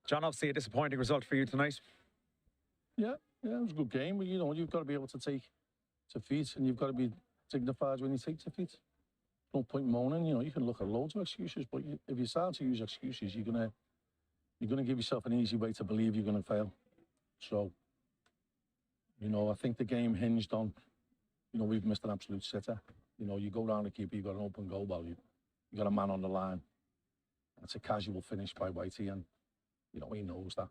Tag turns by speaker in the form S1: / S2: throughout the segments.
S1: John, obviously a disappointing result for you tonight.
S2: Yeah, it was a good game. You know, you've got to be able to take defeat, and you've got to be dignified when you take defeat. No point moaning. You know, you can look at loads of excuses, but if you start to use excuses, you're gonna give yourself an easy way to believe you're gonna fail. So, you know, I think the game hinged on, you know, we've missed an absolute sitter. You know, you go down the keeper, you've got an open goal value, you got a man on the line. It's a casual finish by Whitey, and you know he knows that.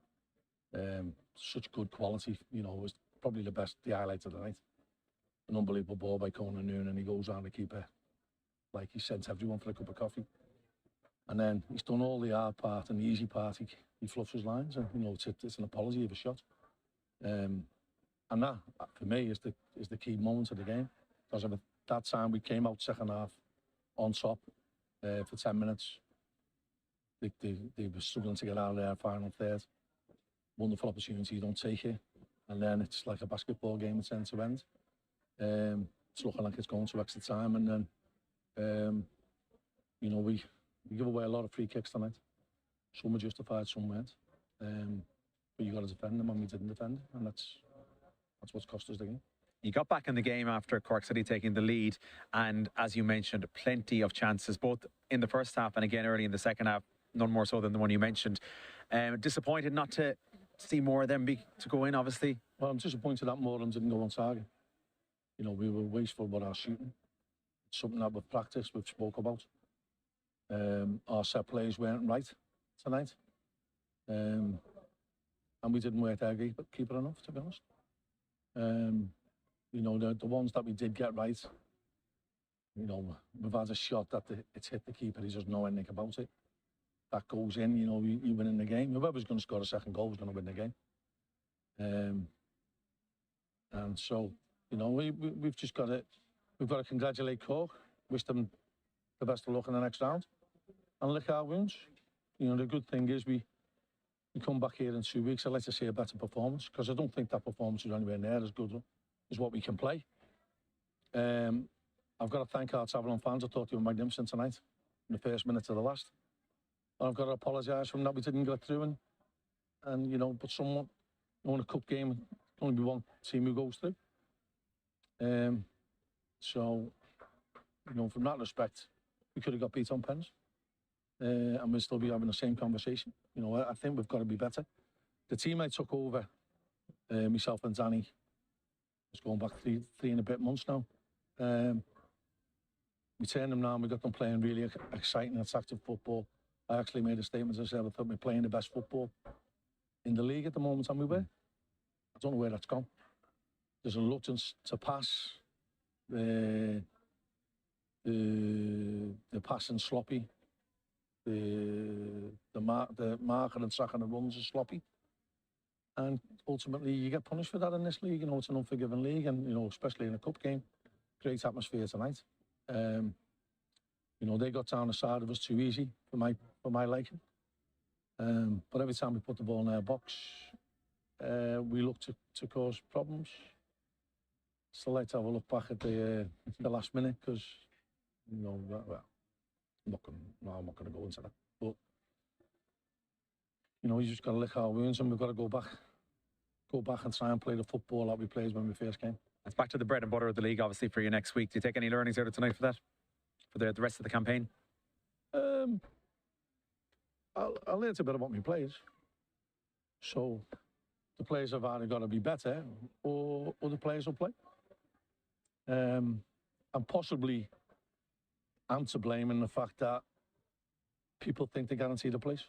S2: Such good quality. You know, it was probably the highlight of the night. An unbelievable ball by Conan Noon, and he goes around the keeper like he sent everyone for a cup of coffee. And then he's done all the hard part and the easy part. He fluffs his lines, and you know it's an apology of a shot. And that for me is the key moment of the game, because at that time we came out second half on top for 10 minutes. They were struggling to get out of their final third. Wonderful opportunity, you don't take it. And then it's like a basketball game, it's end to end. It's looking like it's going to extra time, and then, you know, we give away a lot of free kicks tonight. Some were justified, some weren't. But you got to defend them, and we didn't defend, and that's what's cost us the game.
S1: You got back in the game after Cork City taking the lead, and as you mentioned, plenty of chances, both in the first half and again early in the second half, none more so than the one you mentioned. Disappointed not to see more of them to go in, obviously.
S2: Well, I'm disappointed that more of them didn't go on target. You know, we were wasteful with our shooting. It's something that we've practiced, we've spoke about. Our set plays weren't right tonight. And we didn't work our keeper enough, to be honest. You know, the ones that we did get right, you know, we've had a shot that it's hit the keeper, he doesn't know anything about it. That goes in, you know, you win in the game. Whoever's going to score a second goal is going to win the game. And so, you know, we've just got to congratulate Cork, wish them the best of luck in the next round, and lick our wounds. You know, the good thing is we come back here in 2 weeks. I'd like to see a better performance, because I don't think that performance is anywhere near as good as what we can play. I've got to thank our travelling fans. I thought they were magnificent tonight, in the first minute to the last. I've got to apologise for them that we didn't get through, and you know, but someone, you know, in a cup game, only be one team who goes through. So, you know, from that respect, we could have got beat on pens, and we'll still be having the same conversation. You know, I think we've got to be better. The team I took over, myself and Danny, it's going back three and a bit months now. We turned them now, and we got them playing really exciting, attractive football. I actually made a statement. I said I thought we're playing the best football in the league at the moment, and we were. I don't know where that's gone. There's a reluctance to pass. The passing sloppy. The marking and tracking and runs are sloppy. And ultimately, you get punished for that in this league. You know, it's an unforgiving league, and you know, especially in a cup game. Great atmosphere tonight. You know, they got down the side of us too easy for my liking. But every time we put the ball in their box, we look to cause problems. So let's have a look back at the last minute, because you know, well, I'm not going to go into that. But you know, you just got to lick our wounds, and we've got to go back and try and play the football that we played when we first came.
S1: It's back to the bread and butter of the league, obviously, for you next week. Do you take any learnings out of tonight for that, for the rest of the campaign?
S2: I learned a bit about my players. So the players have either got to be better, or the players will play. And possibly I'm to blame in the fact that people think they guarantee the place.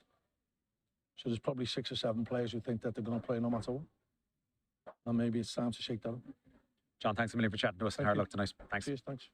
S2: So there's probably 6 or 7 players who think that they're going to play no matter what. And maybe it's time to shake that up.
S1: John, thanks a million for chatting to us, and hard luck tonight. Thanks.
S2: Cheers, thanks.